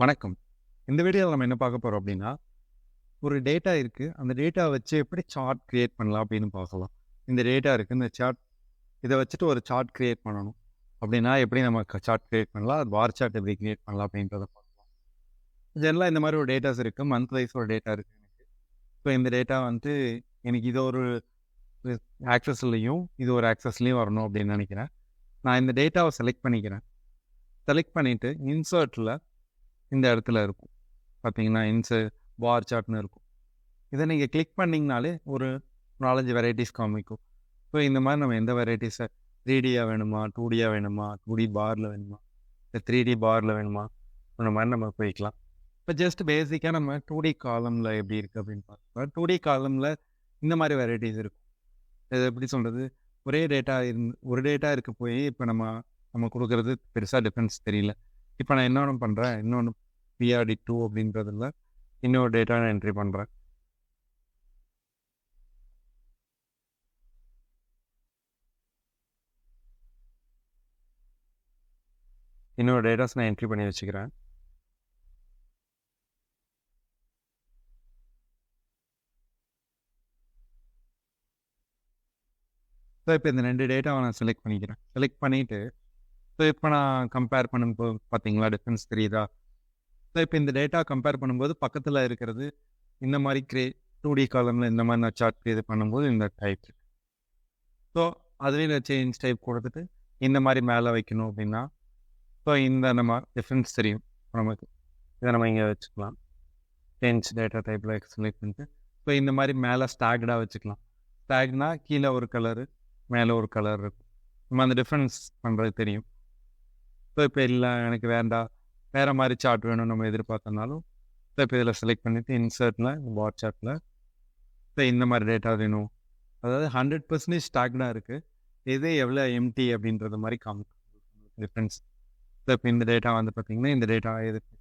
வணக்கம். இந்த வீடியோல நம்ம என்ன பார்க்க போறோம் அப்படின்னா, ஒரு டேட்டா இருக்கு. அந்த டேட்டாவ வச்சு எப்படி சார்ட் கிரியேட் பண்ணலாம் அப்படின்னு பார்க்கலாம். இந்த டேட்டா இருக்கு. இந்த சார்ட் இத வச்சுட்டு ஒரு சார்ட் கிரியேட் பண்ணணும். அப்படின்னா எப்படி நம்ம சார்ட் கிரியேட் பண்ணலாம்? அது பார் சார்ட் எப்படி கிரியேட் பண்ணலாம் அப்படின்றத பார்க்கலாம். ஜெனரலா இந்த மாதிரி ஒரு டேட்டாஸ் இருக்கு. மந்த் வைஸ் ஒரு டேட்டா இருக்கு எனக்கு. ஸோ இந்த டேட்டா வந்து எனக்கு இது ஒரு ஆக்சஸ்லயும், இது ஒரு ஆக்சஸ்லயும் வரணும் அப்படின்னு நினைக்கிறேன். நான் இந்த டேட்டாவ செலக்ட் பண்ணிக்கிறேன். செலக்ட் பண்ணிட்டு இன்சர்ட்ல இந்த இடத்துல இருக்கும். பார்த்தீங்கன்னா, பார் சார்ட்ன்னு இருக்கும். இதை நீங்கள் கிளிக் பண்ணிங்கனாலே ஒரு 4-5 வெரைட்டிஸ் காமிக்கும். ஸோ இந்த மாதிரி நம்ம எந்த வெரைட்டிஸை 3Dயாக வேணுமா, 2Dயாக வேணுமா, 2D பாரில் வேணுமா, இல்லை 3D பாரில் வேணுமா, அந்த மாதிரி நம்ம போய்க்கலாம். இப்போ ஜஸ்ட் பேசிக்காக நம்ம 2D காலமில் எப்படி இருக்குது அப்படின்னு பார்க்கலாம். 2D காலமில் இந்த மாதிரி வெரைட்டிஸ் இருக்கும். இது எப்படி சொல்கிறது, ஒரு டேட்டா இருக்க போய் இப்போ நம்ம கொடுக்குறது பெருசாக டிஃப்ரென்ஸ் தெரியல. இப்போ நான் இன்னொன்று பண்ணுறேன், இன்னொன்று PRD2 அப்படின்றதுல இன்னொரு டேட்டா நான் என்ட்ரி பண்ணுறேன். இன்னொரு டேட்டாஸ் நான் என்ட்ரி பண்ணி வச்சுக்கிறேன். ஸோ இப்போ இந்த 2 டேட்டாவை நான் செலக்ட் பண்ணிக்கிறேன். செலக்ட் பண்ணிவிட்டு ஸோ இப்போ நான் கம்பேர் பண்ணும்போது பார்த்தீங்களா டிஃப்ரென்ஸ் தெரியுதா? ஸோ இப்போ இந்த டேட்டா கம்பேர் பண்ணும்போது பக்கத்தில் இருக்கிறது இந்த மாதிரி 2D காலமில் இந்த மாதிரி நான் சார்ட் கிரியேட் பண்ணும்போது இந்த டைப். ஸோ அதுலேயும் நான் சேஞ்ச் டைப் கொடுத்துட்டு இந்த மாதிரி மேலே வைக்கணும் அப்படின்னா ஸோ இந்த நம்ம டிஃப்ரென்ஸ் தெரியும் நமக்கு. இதை நம்ம இங்கே வச்சுக்கலாம். சேஞ்ச் டேட்டா டைப்பில் செலக்ட் பண்ணிட்டு ஸோ இந்த மாதிரி மேலே ஸ்டாக்டாக வச்சுக்கலாம். ஸ்டாக்னா கீழே ஒரு கலரு, மேலே ஒரு கலர் இருக்கும். நம்ம அந்த டிஃப்ரென்ஸ் பண்ணுறது தெரியும். ஸோ இப்போ இல்லை எனக்கு வேறு மாதிரி சார்ட் வேணும் நம்ம எதிர்பார்த்தனாலும் ஸோ இப்போ இதில் செலக்ட் பண்ணிவிட்டு இன்சர்ட்டில் பார் சார்ட்டில் ஸோ இந்த மாதிரி டேட்டா வேணும். அதாவது 100% ஸ்டாக்டாக இருக்குது. இது எவ்வளோ எம்டி அப்படின்றது மாதிரி காமிக்கும் டிஃப்ரென்ஸ். ஸோ இப்போ இந்த டேட்டா வந்து பார்த்திங்கன்னா இந்த டேட்டா எதுக்கு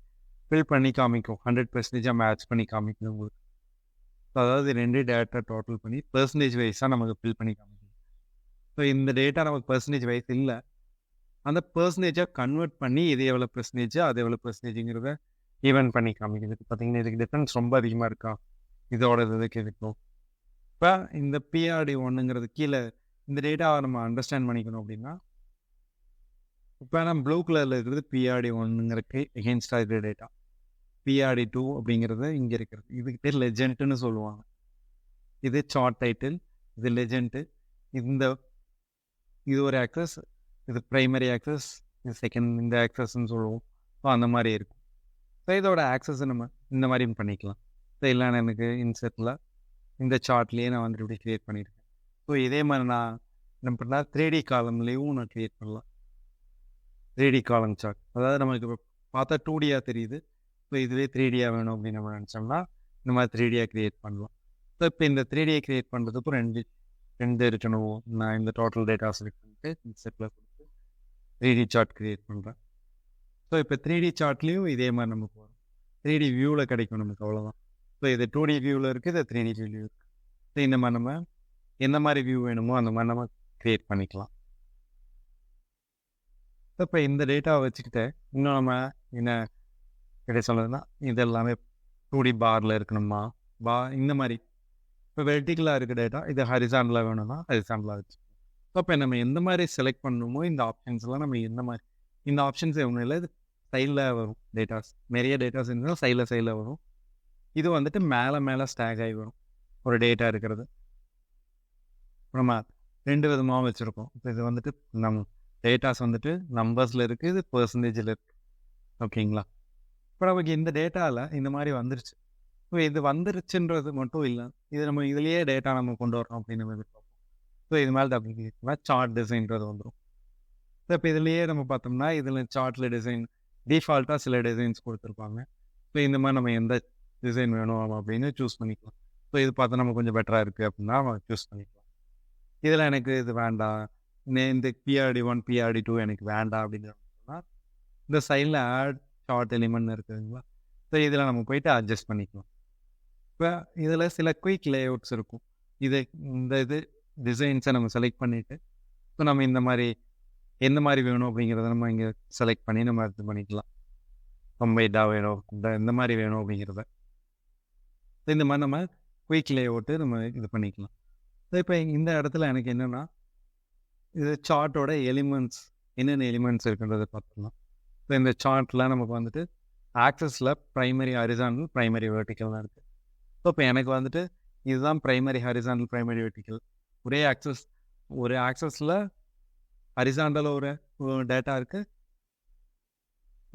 ஃபில் பண்ணி காமிக்கும், 100% மேட்ச் பண்ணி காமிக்கும் உங்களுக்கு. ஸோ அதாவது 2 டேட்டா டோட்டல் பண்ணி பெர்சன்டேஜ் வைஸாக நமக்கு ஃபில் பண்ணி காமிக்கும். ஸோ இந்த டேட்டா நமக்கு பெர்சன்டேஜ் வைஸ் இல்லை, அந்த பெர்சன்டேஜாக கன்வெர்ட் பண்ணி இது எவ்வளோ பெர்சன்டேஜ் அது எவ்வளோ பெர்சன்டேஜுங்கிறத ஈவன் பண்ணி காமிக்குது. பார்த்தீங்கன்னா இதுக்கு டிஃப்ரென்ஸ் ரொம்ப அதிகமாக இருக்கா, இதோட இதுக்கு இருக்கும். இப்போ இந்த PRD1ங்கிறது கீழே இந்த டேட்டாவை நம்ம அண்டர்ஸ்டாண்ட் பண்ணிக்கணும் அப்படின்னா இப்போ நம்ம ப்ளூ கலரில் இருக்கிறது PRD1ங்கிறதுக்கு எகென்ஸ்டாக இருக்கிற டேட்டா. PRD2 அப்படிங்கிறது இங்கே இருக்கிறது. இதுக்கு பேர் லெஜெண்ட்டுன்னு சொல்லுவாங்க. இது சார்ட் டைட்டில், இது லெஜெண்ட்டு, இது ஒரு ஆக்சஸ், இது ப்ரைமரி ஆக்சஸ், இது இந்த ஆக்சஸ்ன்னு சொல்லுவோம். ஸோ அந்த மாதிரி இருக்கும். ஸோ இதோட ஆக்சஸை நம்ம இந்த மாதிரி பண்ணிக்கலாம். ஸோ இல்லைன்னா எனக்கு இன்செட்டில் இந்த சார்ட்லேயே நான் வந்துட்டு இப்படி க்ரியேட் பண்ணியிருக்கேன். ஸோ இதே மாதிரி நான் என்ன பண்ணலாம், 3D காலம்லேயும் நான் க்ரியேட் பண்ணலாம். 3D காலம் சார்ட், அதாவது நமக்கு இப்போ பார்த்தா 2Dயாக தெரியுது. ஸோ இதுவே 3Dயாக வேணும் அப்படின்னு நம்ம நினச்சோம்னா இந்த மாதிரி 3Dயாக க்ரியேட் பண்ணலாம். ஸோ இப்போ இந்த 3Dயை க்ரியேட் பண்ணுறதுக்கு ரெண்டு இருக்கணும். நான் இந்த டோட்டல் டேட்டா செலக்ட் பண்ணிட்டு செட்டில் கொடுத்து 3D சார்ட் க்ரியேட் பண்ணுறேன். ஸோ இப்போ 3D சார்ட்லேயும் இதே மாதிரி நமக்கு வரும். 3D வியூவில் கிடைக்கும் நமக்கு, அவ்வளோதான். ஸோ இது 2D வியூவில் இருக்குது, இது 3D வியூவில் இருக்குது. ஸோ இந்த மாதிரி நம்ம எந்த மாதிரி வியூ வேணுமோ அந்த மாதிரி நம்ம க்ரியேட் பண்ணிக்கலாம். இப்போ இந்த டேட்டாவை வச்சுக்கிட்டு இன்னும் நம்ம என்ன எப்படி சொல்கிறதுனா இது எல்லாமே 2D பாரில் இருக்கணுமா, இந்த மாதிரி இப்போ வெர்டிக்கலாக இருக்க டேட்டா இது ஹரிசாண்டலாக வேணும்னா ஹரிசாண்டலாக வச்சு. ஸோ இப்போ நம்ம எந்த மாதிரி செலக்ட் பண்ணணுமோ இந்த ஆப்ஷன்ஸ்லாம் நம்ம இந்த ஆப்ஷன்ஸ் ஒன்றும் இல்லை, இது சைடில் வரும். டேட்டாஸ் நிறைய டேட்டாஸ் இருந்தால் சைடில் வரும். இது வந்துட்டு மேலே ஸ்டாக் ஆகி வரும் ஒரு டேட்டா இருக்கிறது. நம்ம 2 விதமாக வச்சுருக்கோம். இப்போ இது வந்துட்டு நம்ம டேட்டாஸ் வந்துட்டு நம்பர்ஸில் இருக்குது, இது பெர்சன்டேஜில் இருக்குது. ஓகேங்களா? இப்போ நமக்கு இந்த டேட்டாவில் இந்த மாதிரி வந்துருச்சு. ஸோ இது வந்துருச்சுன்றது மட்டும் இல்லை, இது நம்ம இதுலேயே டேட்டா நம்ம கொண்டு வரோம் அப்படின்னு நம்ம எதிர்பார்ப்போம். ஸோ இது மேலே அப்படின்னா சார்ட் டிசைன்றது வந்துடும். ஸோ இப்போ இதுலேயே நம்ம பார்த்தோம்னா இதில் சார்ட்டில் டிசைன் டிஃபால்ட்டாக சில டிசைன்ஸ் கொடுத்துருப்பாங்க. ஸோ இந்த மாதிரி நம்ம எந்த டிசைன் வேணும் அப்படின்னு சூஸ் பண்ணிக்கலாம். ஸோ இது பார்த்தா நம்ம கொஞ்சம் பெட்டராக இருக்குது அப்படின்னா நம்ம சூஸ் பண்ணிக்கலாம். இதில் எனக்கு இது வேண்டாம், இந்த PRD1 PRD2 எனக்கு வேண்டாம் அப்படின்னு சொன்னால் இந்த சைடில் ஆட் சார்ட் எலிமெண்ட் இருக்குதுங்களா, ஸோ இதில் நம்ம போயிட்டு அட்ஜஸ்ட் பண்ணிக்கலாம். இப்போ இதில் சில குயிக் லேஅவுட்ஸ் இருக்கும். இந்த டிசைன்ஸை நம்ம செலக்ட் பண்ணிவிட்டு ஸோ நம்ம எந்த மாதிரி வேணும் அப்படிங்கிறத நம்ம இங்கே செலக்ட் பண்ணி நம்ம இது பண்ணிக்கலாம். கம்பைண்டாக வேணும் இந்த மாதிரி வேணும் அப்படிங்கிறத. இந்த மாதிரி நம்ம குயிக் லேஅவுட்டு நம்ம இது பண்ணிக்கலாம். இப்போ இந்த இடத்துல எனக்கு என்னென்னா இது சார்ட்டோட எலிமெண்ட்ஸ் என்னென்ன எலிமெண்ட்ஸ் இருக்குன்றதை பார்த்துக்கலாம். ஸோ இந்த சார்ட்டில் நமக்கு வந்துட்டு ஆக்சஸில் ப்ரைமரி ஹரிசாண்டல் ப்ரைமரி வெர்டிக்கல்லாம் இருக்குது. ஸோ இப்போ எனக்கு வந்துட்டு இதுதான் ப்ரைமரி ஹரிசாண்டல் ப்ரைமரி வெர்டிக்கல். ஒரு ஆக்சஸில் ஹரிசாண்டலில் ஒரு டேட்டா இருக்குது,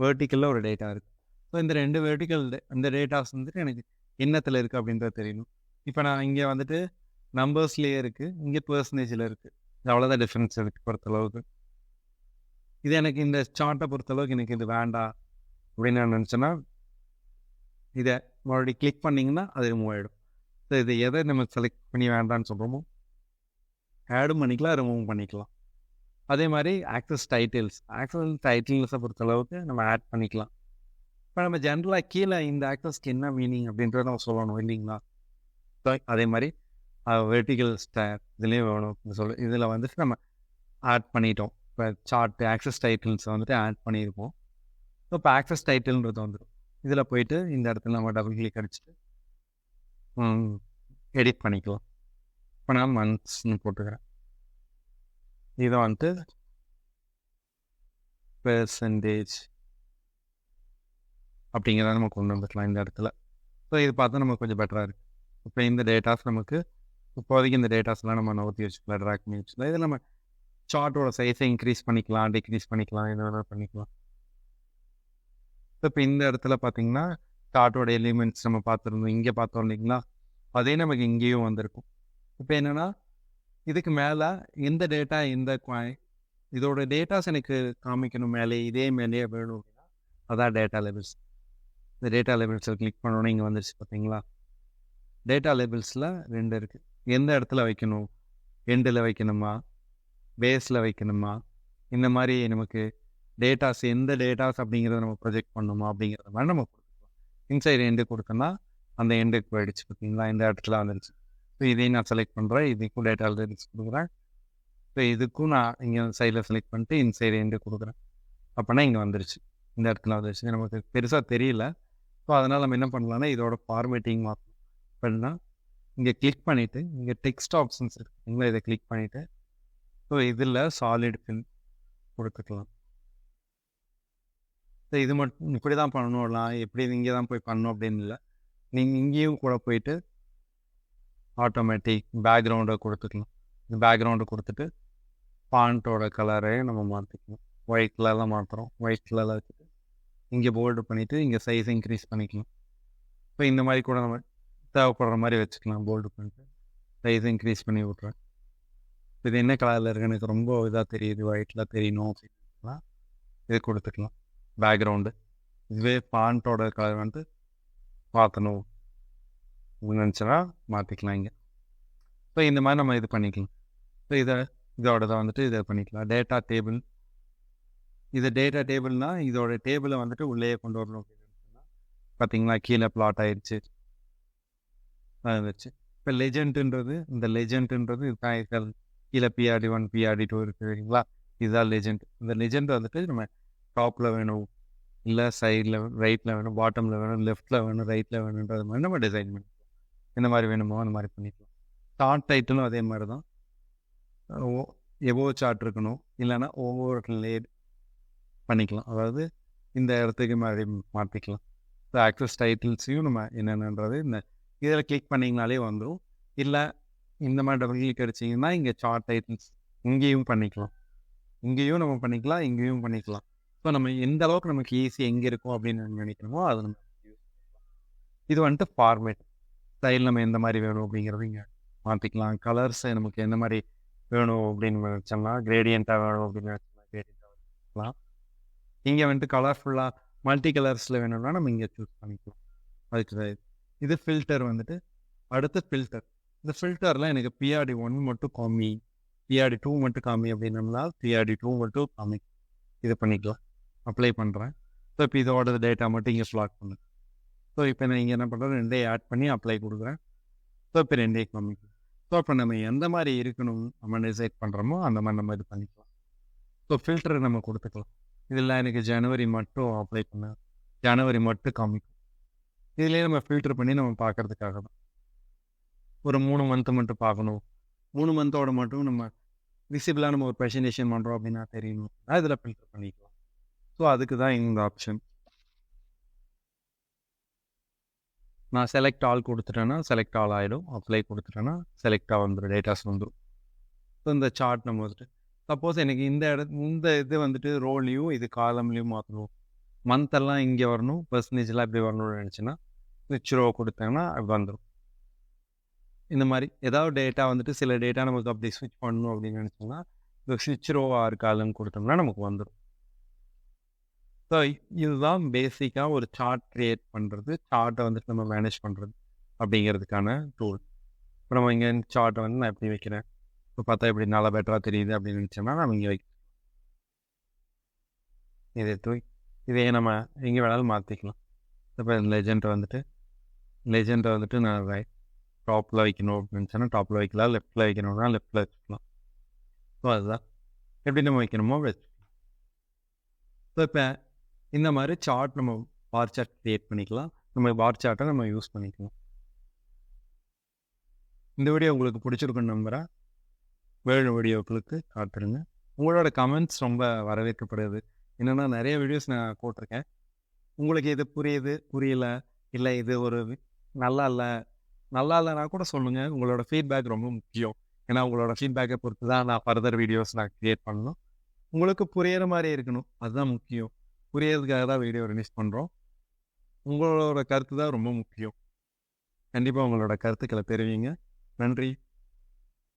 வெர்டிக்கலில் ஒரு டேட்டா இருக்குது. ஸோ இந்த 2 வெர்டிக்கல் இந்த டேட்டாஸ் வந்துட்டு எனக்கு என்னத்தில் இருக்குது அப்படின்றது தெரியணும். இப்போ நான் இங்கே வந்துட்டு நம்பர்ஸ்லேயே இருக்குது, இங்கே பெர்சன்டேஜில் இருக்குது. அவ்வளோதான் டிஃப்ரென்ஸ் இருக்குது பொறுத்தளவுக்கு. இது எனக்கு இந்த சார்ட்டை பொறுத்தளவுக்கு எனக்கு இது வேண்டாம் அப்படின்னு நான் நினச்சேன்னா இதை மறுபடியும் கிளிக் பண்ணிங்கன்னா அது ரிமூவ் ஆகிடும். ஸோ இது எதை நம்ம செலக்ட் பண்ணி வேண்டான்னு சொல்கிறோமோ ஆடும் பண்ணிக்கலாம், ரிமூவ் பண்ணிக்கலாம். அதே மாதிரி ஆக்சஸ் டைட்டில்ஸை பொறுத்தளவுக்கு நம்ம ஆட் பண்ணிக்கலாம். இப்போ நம்ம ஜென்ரலாக கீழே இந்த ஆக்சஸ்க்கு என்ன மீனிங் அப்படின்றத நம்ம சொல்லணும் இல்லைங்களா? ஸோ அதே மாதிரி வெர்டிக்கல் ஸ்டார் இதுலேயும் வேணும் இதில் வந்துட்டு நம்ம ஆட் பண்ணிட்டோம். இப்போ சார்ட் ஆக்சஸ் டைட்டில்ஸை வந்துட்டு ஆட் பண்ணியிருப்போம். ஸோ இப்போ ஆக்சஸ் டைட்டில்ன்றது வந்துடும். இதில் போயிட்டு இந்த இடத்துல நம்ம டபுள் கிளிக் அடிச்சுட்டு எடிட் பண்ணிக்கலாம். இப்போ நான் மந்த்ஸ்ன்னு போட்டுக்கிறேன். இதை வந்துட்டு பெர்சன்டேஜ் அப்படிங்கிறத நம்ம கொண்டு வந்துக்கலாம் இந்த இடத்துல. ஸோ இது பார்த்தா நமக்கு கொஞ்சம் பெட்டராக இருக்குது. இப்போ இந்த டேட்டாஸ் நமக்கு இப்போதைக்கு இந்த டேட்டாஸ்லாம் நம்ம நோத்தி வச்சுக்கலாம், ட்ராக் பண்ணி வச்சுக்கலாம். இதில் நம்ம சார்ட்டோட சைஸை இன்க்ரீஸ் பண்ணிக்கலாம், டிக்ரீஸ் பண்ணிக்கலாம், என்ன வேணால் பண்ணிக்கலாம். இப்போ இந்த இடத்துல பார்த்தீங்கன்னா சார்ட்டோட எலிமெண்ட்ஸ் நம்ம பார்த்துருந்தோம், இங்கே பார்த்தோம் இல்லைங்களா? அதே நமக்கு இங்கேயும் வந்திருக்கும். இப்போ என்னென்னா இதுக்கு மேலே எந்த டேட்டா இதோட டேட்டாஸ் எனக்கு காமிக்கணும் மேலே, இதே மேலேயே வேணும் அப்படின்னா அதான் டேட்டா லெவல்ஸ். இந்த டேட்டா லெவல்ஸில் கிளிக் பண்ணோன்னே இங்கே வந்துருச்சு பார்த்தீங்களா? டேட்டா லெவல்ஸில் 2 இருக்குது. எந்த இடத்துல வைக்கணும், எண்டில் வைக்கணுமா, பேஸில் வைக்கணுமா, இந்த மாதிரி நமக்கு டேட்டாஸ் எந்த டேட்டாஸ் அப்படிங்கிறத நம்ம ப்ரொஜெக்ட் பண்ணணுமா அப்படிங்கிறத மாதிரி நம்ம கொடுத்துக்கலாம். இன்சைடு எண்டு கொடுத்தோன்னா அந்த எண்டுக்கு போயிடுச்சு பார்த்தீங்களா? இந்த இடத்துல வந்துடுச்சு. ஸோ இதையும் நான் செலக்ட் பண்ணுறேன், இதுக்கும் டேட்டா லெவல்ஸ் கொடுக்குறேன். ஸோ இதுக்கும் நான் இங்கே சைடில் செலக்ட் பண்ணிட்டு இன்சைடு எண்டு கொடுக்குறேன். அப்போனா இங்கே வந்துருச்சு, இந்த இடத்துல வந்துருச்சு. நமக்கு பெருசாக தெரியல. ஸோ அதனால் நம்ம என்ன பண்ணலாம்னா இதோட ஃபார்மேட்டிங் மாற்றணும். அப்படின்னா இங்கே கிளிக் பண்ணிவிட்டு இங்கே டெக்ஸ்ட் ஆப்ஷன்ஸ் இருக்குங்களா, இதை கிளிக் பண்ணிவிட்டு ஸோ இதில் சாலிட் ஃபில் கொடுத்துக்கலாம். ஸோ இது மட்டும் இப்படி தான் பண்ணணும்லாம், எப்படி இங்கே தான் போய் பண்ணணும் அப்படின்னு இல்லை. நீங்கள் இங்கேயும் கூட போயிட்டு ஆட்டோமேட்டிக் பேக்ரவுண்டை கொடுத்துக்கலாம். இந்த பேக்ரவுண்டை கொடுத்துட்டு ஃபாண்ட்டோட கலரையும் நம்ம மாற்றிக்கலாம். ஒயிட் கலரில் மாற்றுறோம், ஒயிட் கலரில் வச்சுட்டு இங்கே போல்டு பண்ணிவிட்டு இங்கே சைஸ் இன்க்ரீஸ் பண்ணிக்கலாம். ஸோ இந்த மாதிரி கூட நம்ம தேவைப்படுற மாதிரி வச்சுக்கலாம். போல்டு பண்ணிட்டு சைஸ் இன்க்ரீஸ் பண்ணி விட்றேன். இது என்ன கலரில் இருக்குது, எனக்கு ரொம்ப இதாக தெரியுது, ஒயிட்டில் தெரியணும் அப்படின்னா இது கொடுத்துக்கலாம். பேக்ரவுண்டு இதுவே ஃபாண்ட்டோட கலர் வந்து மாற்றணும் நினச்சனா மாற்றிக்கலாம் இங்கே. ஸோ இந்த மாதிரி நம்ம இது பண்ணிக்கலாம். ஸோ இதோட தான் வந்துட்டு இதை பண்ணிக்கலாம். டேட்டா டேபிள், இது டேட்டா டேபிள்னால் இதோட டேபிளை வந்துட்டு உள்ளே கொண்டு வரணும் அப்படின்னு சொன்னால் பார்த்தீங்களா கீழே பிளாட் ஆயிடுச்சு வச்சு. இப்போ லெஜெண்ட்ன்றது இது கீழே PRD1 PRD2 இருக்குங்களா, இதுதான் லெஜெண்ட். இந்த லெஜெண்ட் வந்துட்டு நம்ம டாப்பில் வேணும், இல்லை சைடில் ரைட்டில் வேணும், பாட்டமில் வேணும், லெஃப்ட்டில் வேணும், ரைட்டில் வேணுன்றது மாதிரி நம்ம டிசைன் பண்ணிக்கலாம். என்ன மாதிரி வேணுமோ அந்த மாதிரி பண்ணிக்கலாம். சார்ட் டைட்டிலும் அதே மாதிரி தான். எவ்வளோ சார்ட் இருக்கணும், இல்லைன்னா ஒவ்வொரு லேட் பண்ணிக்கலாம். அதாவது இந்த இடத்துக்கு மாதிரி மாற்றிக்கலாம். ஸோ ஆக்சஸ் டைட்டில்ஸையும் நம்ம என்னென்னன்றது இந்த இதில் கிளிக் பண்ணிங்கனாலே வந்துடும். இல்லை இந்த மாதிரி டபுள் கிளிக் அடிச்சிங்கன்னா இங்கே சார்ட் டைட்டில்ஸ் இங்கேயும் பண்ணிக்கலாம், இங்கேயும் நம்ம பண்ணிக்கலாம், இங்கேயும் பண்ணிக்கலாம். ஸோ நம்ம எந்த அளவுக்கு நமக்கு ஈஸி எங்கே இருக்கும் அப்படின்னு நினைக்கிறோமோ அது நம்ம யூஸ் பண்ணிக்கலாம். இது வந்துட்டு ஃபார்மேட் ஸ்டைல் நம்ம எந்த மாதிரி வேணும் அப்படிங்கிறது இங்கே மாற்றிக்கலாம். கலர்ஸை நமக்கு எந்த மாதிரி வேணும் அப்படின்னு நினச்சோம்னா கிரேடியண்ட்டாக வேணும் அப்படின்னு நினச்சோம்னா கிரேடியண்ட்டாக வச்சுக்கலாம். இங்கே வந்துட்டு கலர்ஃபுல்லாக மல்டி கலர்ஸில் வேணும்னா நம்ம இங்கே சூஸ் பண்ணிக்கலாம். அதுக்கு இது ஃபில்டர் வந்துட்டு அடுத்து ஃபில்டர். இந்த ஃபில்டரில் எனக்கு PRD1 மட்டும் காமி, PRD2 மட்டும் காமி அப்படின்னம்னா PRD2 மட்டும் காமி இது பண்ணிக்கலாம். அப்ளை பண்ணுறேன். ஸோ இப்போ இதோட டேட்டா மட்டும் இங்கே ஸ்லாட் பண்ணுறேன். ஸோ இப்போ நான் இங்கே என்ன பண்ணுறேன், 2 ஆட் பண்ணி அப்ளை கொடுக்குறேன். ஸோ இப்போ 2 காமிக்கும். ஸோ இப்போ நம்ம எந்த மாதிரி இருக்கணும் நம்ம டிசைட் பண்ணுறோமோ அந்த மாதிரி நம்ம இது பண்ணிக்கலாம். ஸோ ஃபில்டரை நம்ம கொடுத்துக்கலாம். இதில் எனக்கு ஜனவரி மட்டும் அப்ளை பண்ணேன். ஜனவரி மட்டும் காமிக்கும். இதுலேயே நம்ம ஃபில்டர் பண்ணி நம்ம பார்க்கறதுக்காக தான். ஒரு 3 மந்த் மட்டும் பார்க்கணும். 3 மந்தோட மட்டும் நம்ம விசிபிளாக நம்ம ஒரு ப்ரெசன்டேஷன் பண்ணுறோம் அப்படின்னா தெரியணும். இதில் ஃபில்டர் பண்ணிக்கலாம். ஸோ அதுக்கு தான் இந்த ஆப்ஷன். நான் செலக்ட் ஆல் கொடுத்துட்டேன்னா செலக்ட் ஆல் ஆகிடும். அப்ளை கொடுத்துட்டேன்னா செலக்டாக வந்துடும், டேட்டாஸ் வந்துடும். ஸோ இந்த சார்ட் நம்ம வந்துட்டு சப்போஸ் எனக்கு இந்த இது வந்துட்டு ரோலையும் இது காலம்லையும் மாற்றணும், மந்த்தெல்லாம் இங்கே வரணும், பர்சன்டேஜ்லாம் இப்படி வரணும்னு நினச்சின்னா ஸ்விட்ச் ரோ கொடுத்தாங்கன்னா அப்படி வந்துடும். இந்த மாதிரி ஏதாவது டேட்டா வந்துட்டு சில டேட்டா நமக்கு அப்படி ஸ்விட்ச் பண்ணணும் அப்படின்னு நினச்சோம்னா இந்த ஸ்விட்ச் ரோ ஆர் காலம் கொடுத்தோம்னா நமக்கு வந்துடும். ஸோ இதுதான் பேசிக்காக ஒரு சார்ட் க்ரியேட் பண்ணுறது, சார்ட்டை வந்துட்டு நம்ம மேனேஜ் பண்ணுறது அப்படிங்கிறதுக்கான டூல். இப்போ நம்ம இங்கே சார்ட்டை வந்து நான் எப்படி வைக்கிறேன், இப்போ பார்த்தா இப்படி நல்லா பெட்டராக தெரியுது அப்படின்னு நினச்சோம்னா நம்ம இங்கே இதையே நம்ம எங்கே வேணாலும் மாற்றிக்கலாம். இப்போ லெஜெண்டை வந்துட்டு நான் டாப்பில் வைக்கணும் அப்படின்னு நினச்சோன்னா டாப்பில் வைக்கலாம், லெஃப்ட்டில் வைக்கணும்னா லெஃப்ட்டில் வச்சுக்கலாம். ஸோ அதுதான் எப்படி நம்ம வைக்கணுமோ வச்சுக்கலாம். ஸோ இப்போ இந்த மாதிரி சார்ட் நம்ம பார் சார்ட் க்ரியேட் பண்ணிக்கலாம். நம்ம பார் சார்ட்டை நம்ம யூஸ் பண்ணிக்கலாம். இந்த வீடியோ உங்களுக்கு பிடிச்சிருக்குன்னு நம்புகிறேன். வேறு வீடியோக்களுக்கு காத்துருங்க. உங்களோட கமெண்ட்ஸ் ரொம்ப வரவேற்கப்படுது. என்னென்னா நிறைய வீடியோஸ் நான் போட்டிருக்கேன். உங்களுக்கு இது புரியுது புரியல, இல்லை இது ஒரு நல்லா இல்லைனா கூட சொல்லுங்கள். உங்களோட ஃபீட்பேக் ரொம்ப முக்கியம். ஏன்னா உங்களோட ஃபீட்பேக்கை பொறுத்து தான் நான் ஃபர்தர் வீடியோஸ் நான் க்ரியேட் பண்ணணும். உங்களுக்கு புரியிற மாதிரி இருக்கணும், அதுதான் முக்கியம். புரியறதுக்காக தான் வீடியோ ரிலீஸ் பண்ணுறோம். உங்களோட கருத்து தான் ரொம்ப முக்கியம். கண்டிப்பாக உங்களோட கருத்துக்களை தெரிவிங்க. நன்றி.